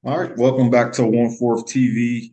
All right, welcome back to One Fourth TV.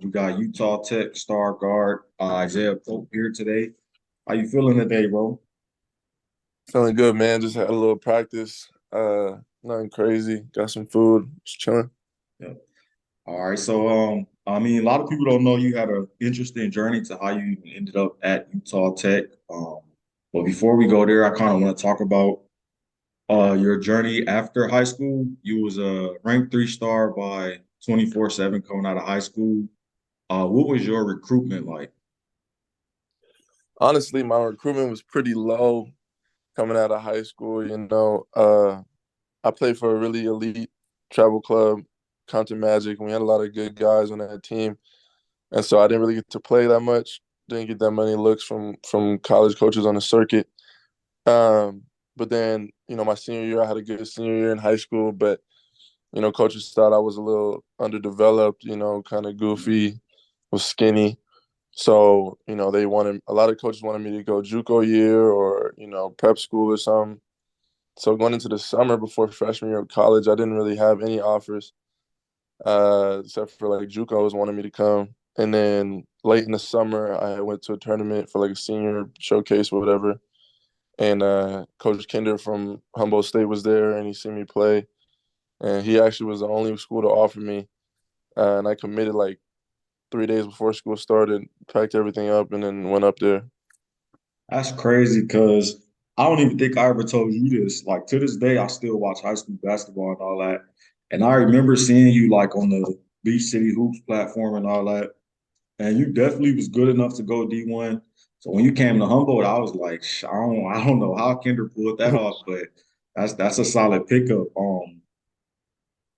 We got Utah Tech star guard Isaiah Pope here today. How you feeling today, bro? Feeling good, man. Just had a little practice. Nothing crazy. Got some food. Just chilling. Yeah. All right, so a lot of people don't know you had an interesting journey to how you even ended up at Utah Tech. But before we go there, I kind of want to talk about your journey after high school. You was a ranked three-star by 24/7 coming out of high school. What was your recruitment like? Honestly, my recruitment was pretty low coming out of high school. I played for a really elite travel club, Compton Magic, and we had a lot of good guys on that team. And so I didn't really get to play that much. Didn't get that many looks from college coaches on the circuit. But then, my senior year, I had a good senior year in high school, but coaches thought I was a little underdeveloped, kind of goofy, was skinny. So, they wanted a lot of coaches wanted me to go JUCO year or, prep school or something. So going into the summer before freshman year of college, I didn't really have any offers, except for like JUCO was wanting me to come. And then late in the summer, I went to a tournament for like a senior showcase or whatever. And Coach Kinder from Humboldt State was there, and he seen me play. And he actually was the only school to offer me. And I committed like 3 days before school started, packed everything up, and then went up there. That's crazy because I don't even think I ever told you this. Like to this day, I still watch high school basketball and all that. And I remember seeing you like on the Beach City Hoops platform and all that. And you definitely was good enough to go D1. So when you came to Humboldt, I was like, I don't know how Kinder pulled that off, but that's a solid pickup.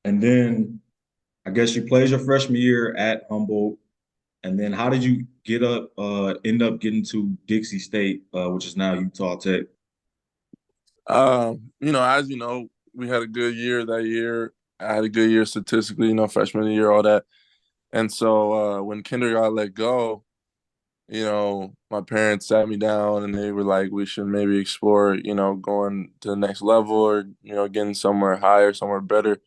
And then I guess you played your freshman year at Humboldt. And then how did you end up getting to Dixie State, which is now Utah Tech? As you know, we had a good year that year. I had a good year statistically, freshman year, all that. And so when Kinder got let go, my parents sat me down and they were like, we should maybe explore, going to the next level or, getting somewhere higher, somewhere better.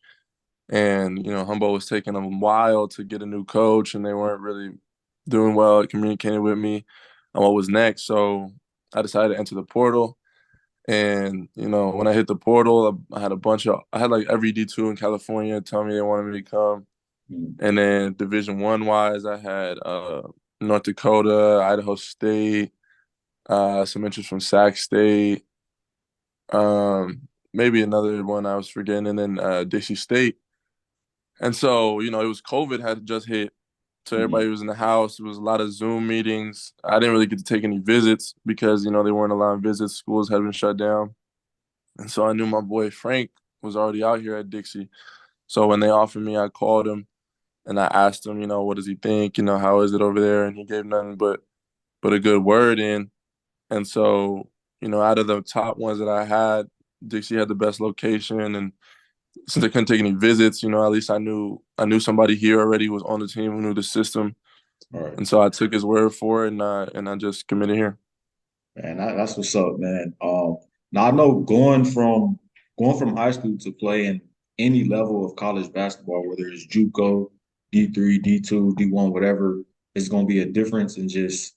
And, Humboldt was taking a while to get a new coach and they weren't really doing well at communicating with me on what was next. So I decided to enter the portal. And when I hit the portal, I had like every D2 in California tell me they wanted me to come. Mm. And then Division 1 wise, I had North Dakota, Idaho State, some interest from Sac State, maybe another one I was forgetting, and then Dixie State. And so it was COVID had just hit, so Mm. everybody was in the house. It was a lot of Zoom meetings. I didn't really get to take any visits because they weren't allowing visits. Schools had been shut down. And so I knew my boy Frank was already out here at Dixie. So when they offered me, I called him and I asked him, what does he think? How is it over there? And he gave nothing but a good word in. And so, out of the top ones that I had, Dixie had the best location. And since I couldn't take any visits, at least I knew somebody here already who was on the team who knew the system. All right, And so I took his word for it and I just committed here. man, that's what's up, man. Now I know going from high school to playing any level of college basketball, whether it's JUCO, D3, D2, D1, whatever, it's going to be a difference in just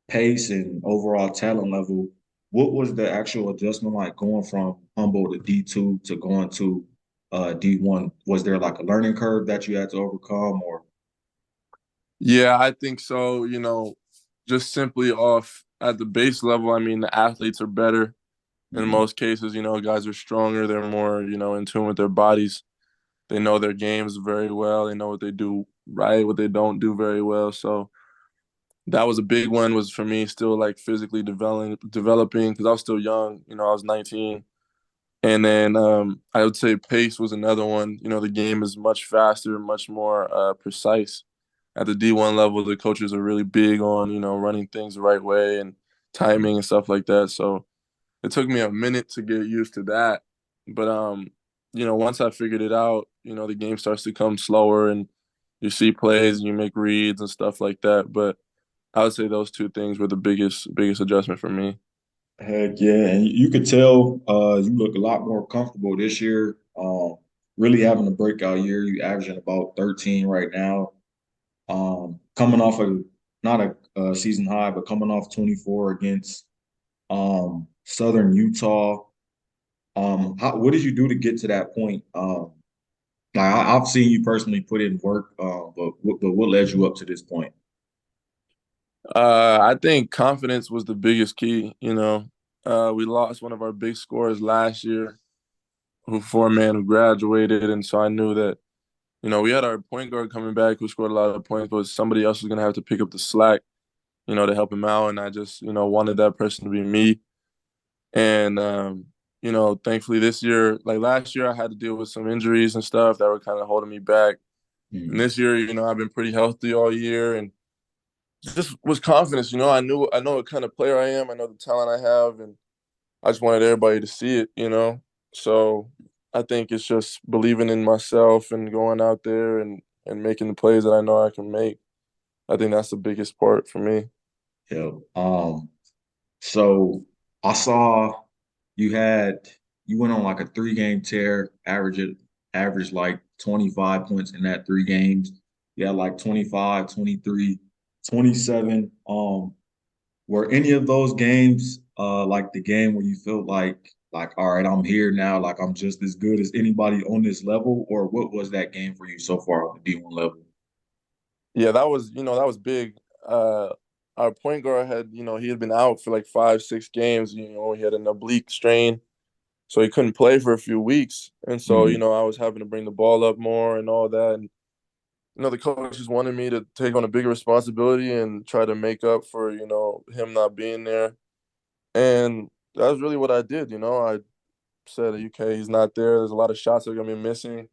pace and overall talent level. What was the actual adjustment like going from Humboldt to D2 to going to D1? Was there like a learning curve that you had to overcome, or Yeah, I think so. Just simply off at the base level, I mean, the athletes are better in Mhm. most cases. Guys are stronger. They're more, in tune with their bodies. They know their games very well. They know what they do right, what they don't do very well. So that was a big one. Was for me still like physically developing because I was still young. I was 19, and then I would say pace was another one. The game is much faster, much more precise. At the D1 level, the coaches are really big on running things the right way and timing and stuff like that. So it took me a minute to get used to that, but once I figured it out, the game starts to come slower and you see plays and you make reads and stuff like that. But I would say those two things were the biggest adjustment for me. heck yeah, and you could tell you look a lot more comfortable this year. really having a breakout year. You averaging about 13 right now. Coming off of not a season high, but coming off 24 against Southern Utah. What did you do to get to that point? Like I've seen you personally put in work, but what led you up to this point? I think confidence was the biggest key. We lost one of our big scorers last year, who for a man who graduated, and so I knew that we had our point guard coming back who scored a lot of points, but somebody else was gonna have to pick up the slack, to help him out, and I just wanted that person to be me. And thankfully this year, like last year, I had to deal with some injuries and stuff that were kind of holding me back. And Mm, this year, I've been pretty healthy all year, and just was confidence. I know what kind of player I am. I know the talent I have, and I just wanted everybody to see it. So I think it's just believing in myself and going out there and making the plays that I know I can make. I think that's the biggest part for me. yeah. So I saw you had you went on like a 3 game tear, average like 25 points in that 3 games. You had like 25, 23, 27. Were any of those games like the game where you felt like all right, I'm here now, like I'm just as good as anybody on this level, or what was that game for you so far on the D1 level? Yeah, that was big. Uh, our point guard he had been out for like 5, 6 games. He had an oblique strain, so he couldn't play for a few weeks. And so, Mhm. I was having to bring the ball up more and all that. And the coaches wanted me to take on a bigger responsibility and try to make up for him not being there. And that was really what I did. I said, okay, he's not there. There's a lot of shots that are gonna be missing.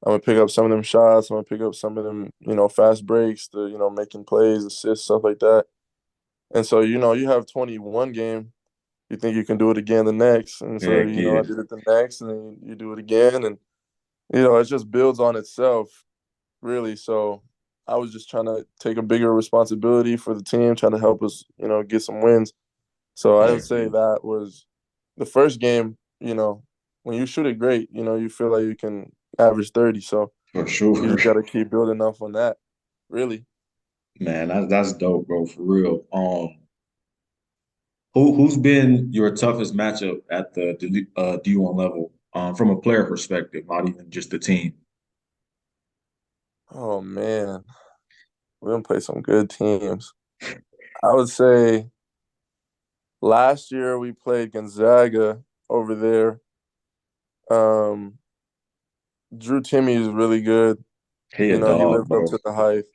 I'm gonna pick up some of them shots. I'm gonna pick up some of them, fast breaks, the making plays, assists, stuff like that. And so, you have 21 game. You think you can do it again the next, and so Heck yeah. I did it the next, and then you do it again, and it just builds on itself, really. So I was just trying to take a bigger responsibility for the team, trying to help us, get some wins. So I would Heck say yeah. that was the first game. When you shoot it great, you feel like you can average 30. So For you sure. just got to keep building up on that, really. Man, that's dope, bro, for real. Who's been your toughest matchup at the D1 level, from a player perspective, not even just the team? Oh man, we're gonna play some good teams. I would say last year we played Gonzaga over there. Um, Drew Timmy is really good. He a He dog, lived up bro. to the hype.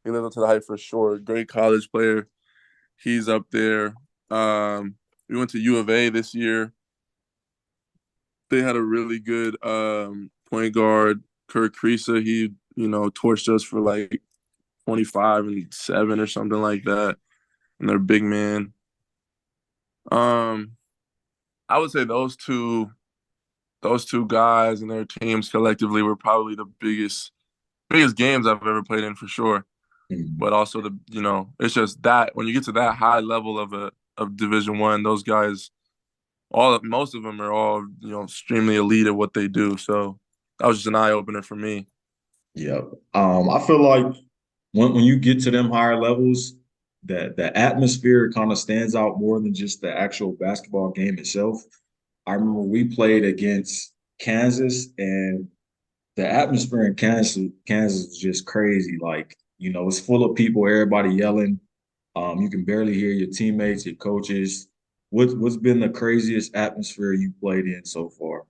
He lived up to the hype for sure. Great college player. He's up there. We went to U of A this year. They had a really good point guard, Kirk Kriisa. He, torched us for like 25 and 7 or something like that. And they're big man. Um, I would say those two guys and their teams collectively were probably the biggest games I've ever played in for sure. Mhm. But also it's just that when you get to that high level of Division 1, those guys, most of them are all extremely elite at what they do. So that was just an eye opener for me. Yeah. I feel like when you get to them higher levels, that the atmosphere kind of stands out more than just the actual basketball game itself. I remember we played against Kansas, and the atmosphere in Kansas is just crazy. Like, it's full of people, everybody yelling. You can barely hear your teammates, your coaches. What's been the craziest atmosphere you played in so far?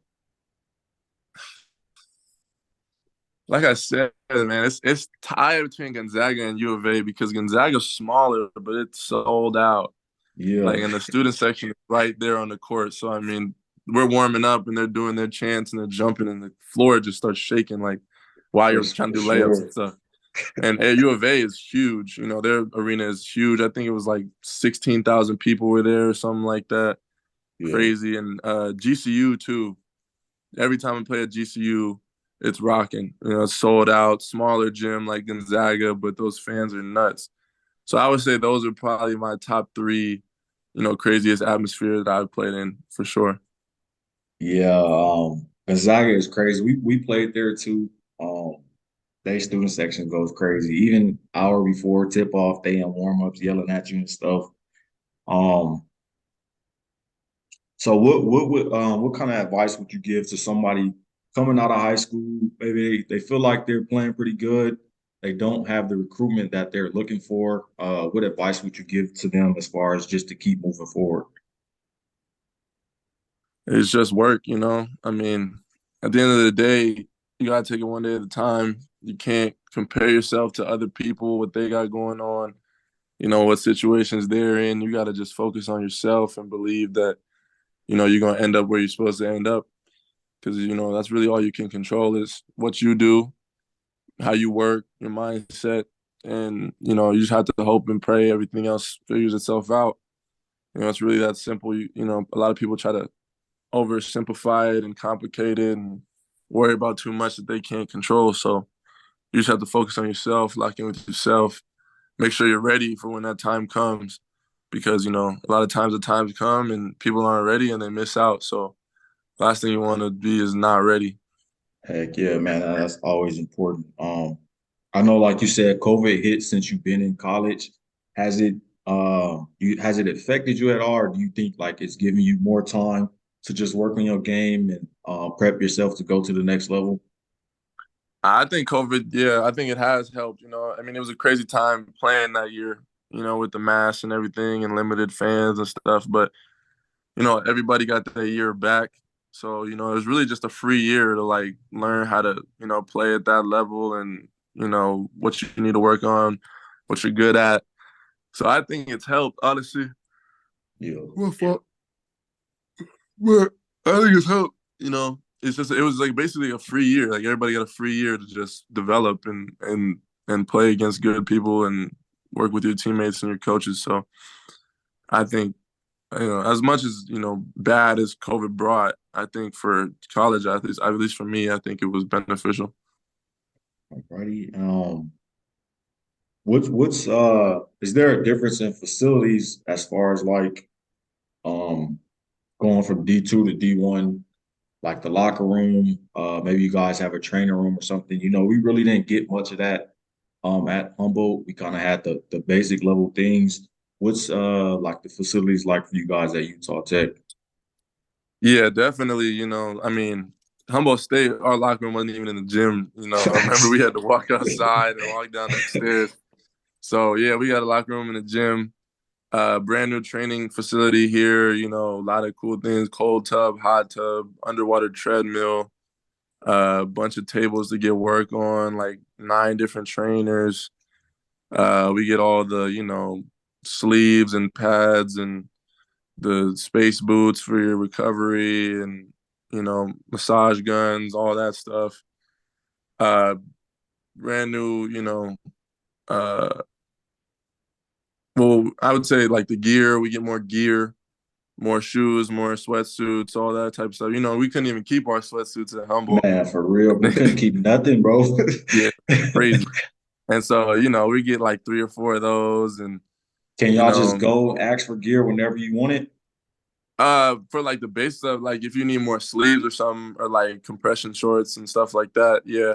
Like I said, man, it's tied between Gonzaga and U of A because Gonzaga's smaller, but it's sold out. Yeah, Like, and the student section is right there on the court. So I mean, we're warming up and they're doing their chants and they're jumping and the floor just starts shaking like while you're trying for to do layups and sure. stuff. And U of A is huge. Their arena is huge. I think it was like 16,000 people were there or something like that. Yeah, Crazy. And GCU too. Every time we play at GCU, it's rocking. It's sold out, smaller gym like Gonzaga, but those fans are nuts. So I would say those are probably my top three, craziest atmosphere that I've played in for sure. yeah. Gonzaga is crazy. We played there too. Um, they student section goes crazy. Even hour before tip off, they in warm ups yelling at you and stuff. Um, so what kind of advice would you give to somebody coming out of high school? Maybe they feel like they're playing pretty good. They don't have the recruitment that they're looking for. What advice would you give to them as far as just to keep moving forward? It's just work, you know. I mean, at the end of the day, you gotta take it one day at a time. You can't compare yourself to other people, what they got going on, you know, what situations they're in. You gotta just focus on yourself and believe that, you know, you're gonna end up where you're supposed to end up. Because, you know, that's really all you can control is what you do, how you work, your mindset. And, you know, you just have to hope and pray everything else figures itself out. You know, it's really that simple. You know, a lot of people try to oversimplify it and complicate it and worry about too much that they can't control. So you just have to focus on yourself, lock in with yourself, make sure you're ready for when that time comes. Because, you know, a lot of times the times come and people aren't ready and they miss out. So last thing you want to be is not ready. Heck yeah, man, that's always important. I know, like you said, COVID hit since you've been in college. Has it has it affected you at all, or do you think like it's giving you more time to just work on your game and prep yourself to go to the next level? I think COVID, yeah, I think it has helped. You know, I mean, it was a crazy time playing that year, you know, with the mask and everything and limited fans and stuff. But you know, everybody got their year back. So, you know, it was really just a free year to like learn how to, you know, play at that level and, you know, what you need to work on, what you're good at. So I think it's helped, honestly. Yeah, Well, fuck. But I think it's helped, you know. It's just it was like basically a free year. Like everybody got a free year to just develop and play against good people and work with your teammates and your coaches. So I think you know, as much as you know, bad as COVID brought, I think for college athletes, at least for me, I think it was beneficial. alrighty. What's is there a difference in facilities as far as like um going from D2 to D1, like the locker room? Maybe you guys have a training room or something. You know, we really didn't get much of that at Humboldt. We kind of had the basic level things. What's like the facilities like for you guys at Utah Tech? Yeah, definitely. You know, I mean, Humboldt State, our locker room wasn't even in the gym. You know, I remember we had to walk outside and walk down the stairs. So yeah, we got a locker room in the gym. Brand new training facility here. You know, a lot of cool things: cold tub, hot tub, underwater treadmill, a bunch of tables to get work on, like 9 different trainers. We get all the you know sleeves and pads and the space boots for your recovery and you know massage guns, all that stuff. Uh, Brand new, you know. Uh, well, I would say like the gear. We get more gear, more shoes, more sweatsuits, all that type of stuff. You know, we couldn't even keep our sweatsuits at Humboldt. Man, for real, we couldn't keep nothing, bro. Yeah, crazy. And so, you know, we get like 3 or 4 of those, and Can you y'all just know, go ask for gear whenever you want it? for like the base stuff, like if you need more sleeves or something, or like compression shorts and stuff like that, yeah.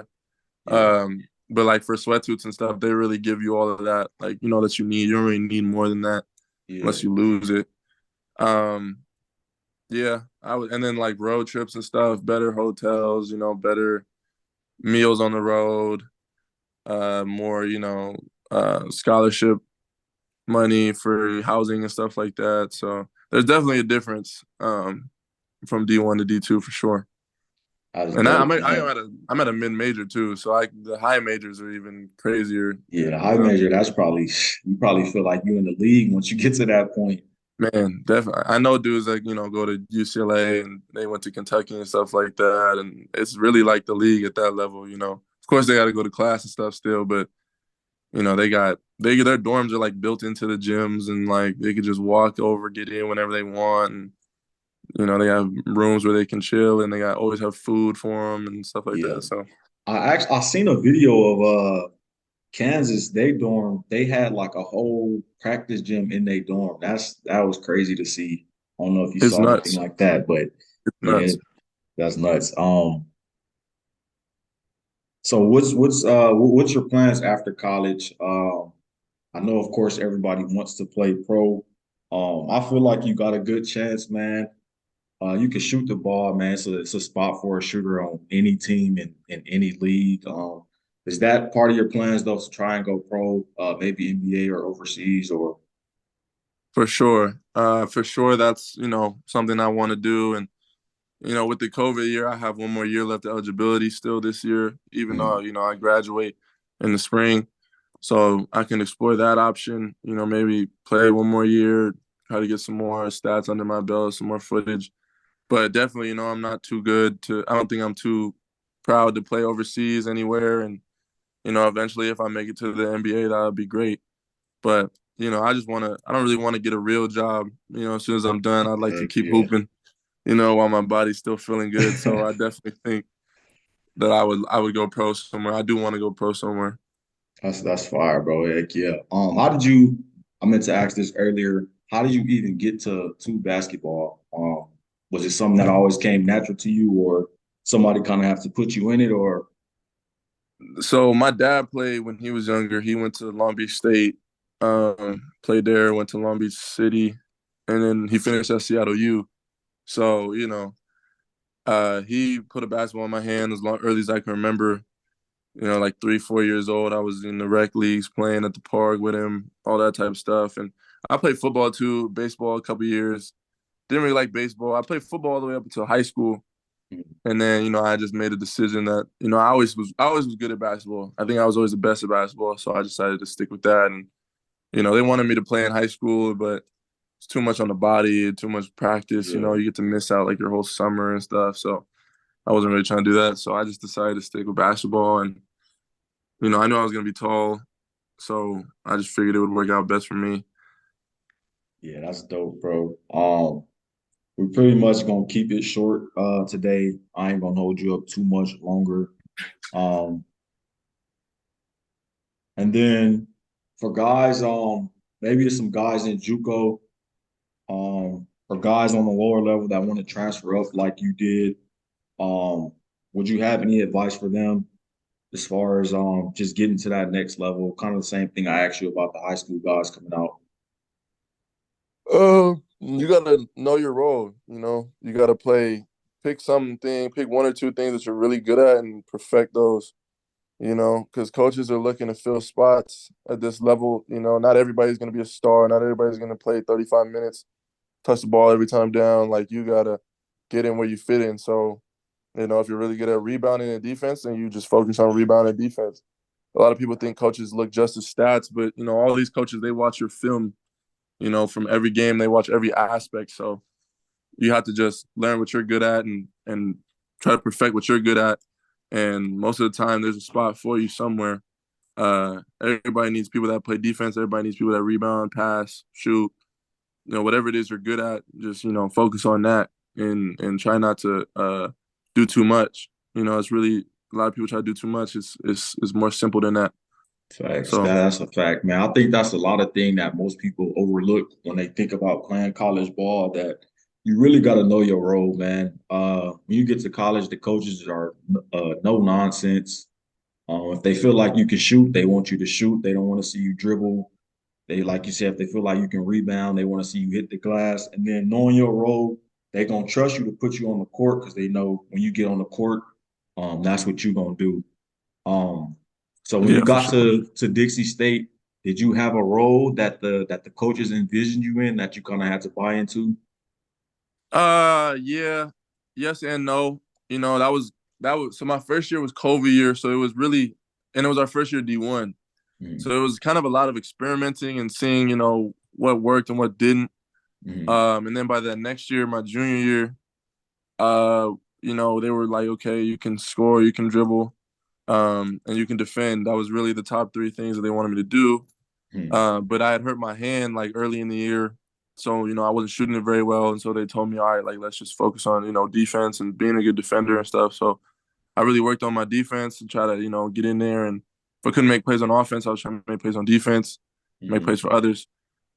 Yeah, But like for sweatsuits and stuff, they really give you all of that, like you know that you need. You don't really need more than that yeah. unless you lose it. Um, yeah, I would, and then like road trips and stuff, better hotels, you know, better meals on the road, more, you know, scholarship money for housing and stuff like that. So there's definitely a difference from D1 to D2 for sure. That's And dope, man. I'm at a mid major too, so I the high majors are even crazier. Yeah, the You high know, major, that's probably you probably feel like you're in the league once you get to that point. man, definitely. I know dudes that you know go to UCLA and they went to Kentucky and stuff like that, and it's really like the league at that level. You know, of course they got to go to class and stuff still, but you know they their dorms are like built into the gyms and like they could just walk over, get in whenever they want, and you know they have rooms where they can chill and they got always have food for them and stuff like Yeah. that. So I seen a video of Kansas, they had like a whole practice gym in their dorm. That was crazy to see. I don't know if you it's saw anything nuts. like that, but It's yeah, nuts. That's nuts. So what's your plans after college? I know, of course, everybody wants to play pro. I feel like you got a good chance, man. You can shoot the ball, man. So it's a spot for a shooter on any team in any league. Is that part of your plans though to try and go pro, maybe NBA or overseas or For sure. For sure, that's something I want to do. And with the COVID year, I have one more year left of eligibility still this year, even though mm, I graduate in the spring. So I can explore that option. Maybe play one more year, try to get some more stats under my belt, some more footage. But definitely, I'm not too good to. I don't think I'm too proud to play overseas anywhere. And eventually, if I make it to the NBA, that would be great. But I just want to. I don't really want to get a real job. As soon as I'm done, I'd like to heck keep yeah. hooping. While my body's still feeling good. So I definitely think that I would go pro somewhere. I do want to go pro somewhere. That's fire, bro. Heck yeah. How did you? I meant to ask this earlier. How did you even get to basketball? Was it something that always came natural to you, or somebody kind of have to put you in it, or So my dad played when he was younger. He went to Long Beach State, played there, went to Long Beach City, and then he finished at Seattle U. So he put a basketball in my hand as early as I can remember. Like 3, 4 years old, I was in the rec leagues playing at the park with him, all that type of stuff. And I played football too, baseball a couple years. Didn't really like baseball. I played football all the way up until high school, and then I just made a decision that I always was good at basketball. I think I was always the best at basketball, so I decided to stick with that. And they wanted me to play in high school, but it's too much on the body, too much practice. yeah? You get to miss out like your whole summer and stuff. So I wasn't really trying to do that. So I just decided to stick with basketball, and I knew I was gonna be tall, so I just figured it would work out best for me. Yeah, that's dope, bro. We're pretty much gonna keep it short today. I ain't gonna hold you up too much longer. Um, and then for guys, maybe there's some guys in JUCO, or guys on the lower level that want to transfer up like you did. Um, would you have any advice for them as far as just getting to that next level? Kind of the same thing I asked you about the high school guys coming out. You gotta know your role. You gotta pick one or two things that you're really good at and perfect those. Because coaches are looking to fill spots at this level. Not everybody's gonna be a star. Not everybody's gonna play 35 minutes, touch the ball every time down. Like you gotta get in where you fit in. So, if you're really good at rebounding and defense, then you just focus on rebounding and defense. A lot of people think coaches look just at stats, but all these coaches they watch your film. From every game they watch every aspect. So you have to just learn what you're good at and try to perfect what you're good at. And most of the time, there's a spot for you somewhere. Everybody needs people that play defense. Everybody needs people that rebound, pass, shoot. Whatever it is you're good at, just focus on that and try not to do too much. It's really a lot of people try to do too much. It's more simple than that. Facts. So That's a fact, man. I think that's a lot of thing that most people overlook when they think about playing college ball. That you really got to know your role, man. When you get to college, the coaches are no nonsense. If they feel like you can shoot, they want you to shoot. They don't want to see you dribble. They, like you said, if they feel like you can rebound, they want to see you hit the glass. And then knowing your role, they're gonna trust you to put you on the court because they know when you get on the court, that's what you're gonna do. Um, so when you yeah, for got sure. to Dixie State, did you have a role that the coaches envisioned you in that you kind of had to buy into? Yeah, yes and no. So my first year was COVID year, so it was really, and it was our first year D1. Mm-hmm. So it was kind of a lot of experimenting and seeing, what worked and what didn't. Mm-hmm. And then by that next year, my junior year, uh, they were like, okay, you can score, you can dribble, and you can defend. That was really the top three things that they wanted me to do. But I had hurt my hand like early in the year. So, I wasn't shooting it very well. And so they told me, all right, like, let's just focus on, defense and being a good defender and stuff. So I really worked on my defense and try to, get in there. And if I couldn't make plays on offense, I was trying to make plays on defense, make Mm-hmm. plays for others.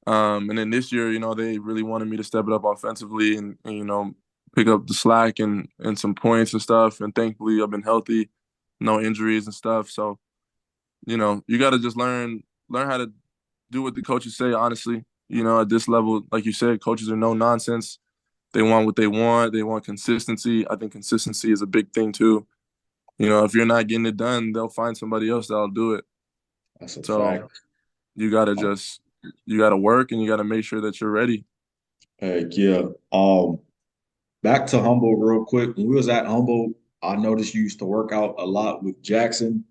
And then this year, they really wanted me to step it up offensively and pick up the slack and some points and stuff. And thankfully, I've been healthy, no injuries and stuff. So you got to just learn how to do what the coaches say. Honestly, at this level, like you said, coaches are no nonsense. They want what they want. They want consistency. I think consistency is a big thing too. If you're not getting it done, they'll find somebody else that'll do it. That's a So fact. you gotta just you gotta work and you gotta make sure that you're ready. Heck yeah. Back to Humboldt real quick. When we was at Humboldt, I noticed you used to work out a lot with Jackson.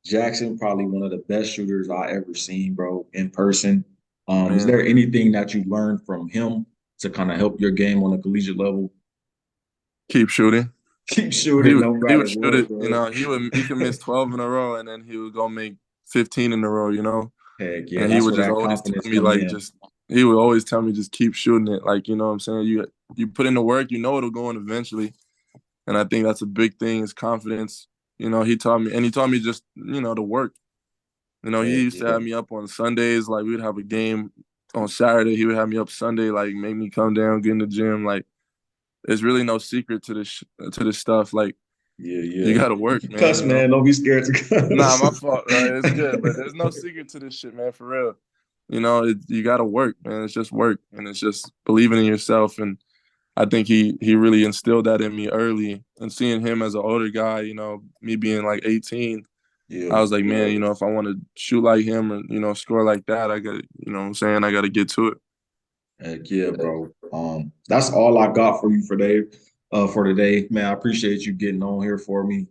Jackson, probably one of the best shooters I ever seen, bro, in person. Is Man, there anything that you learned from him to kind of help your game on a collegiate level? keep shooting. Keep He shooting would no he matter would shoot what, it. bro. He could miss 12 in a row and then he would go make 15 in a row. Heck yeah, And he that's would where just that always confidence tell me come like in. just he would always tell me just keep shooting it. Like, what I'm saying? You put in the work, it'll go in eventually. And I think that's a big thing is confidence. He taught me just, to work. He Heck used to yeah. have me up on Sundays, like we'd have a game on Saturday. He would have me up Sunday, like make me come down, get in the gym. Like there's really no secret to this stuff. Like Yeah, you yeah. gotta You work, can man. cuss, man. Don't be scared to Nah, cuss. my fault. It's good, but there's no secret to this shit, man. For real. You gotta work, man. It's just work, and it's just believing in yourself. And I think he really instilled that in me early. And seeing him as an older guy, me being like 18, Yeah. I was like, man, if I want to shoot like him or score like that, I got, what I'm saying, I got to get to it. Heck yeah, bro. That's all I got for you for today. Man, I appreciate you getting on here for me.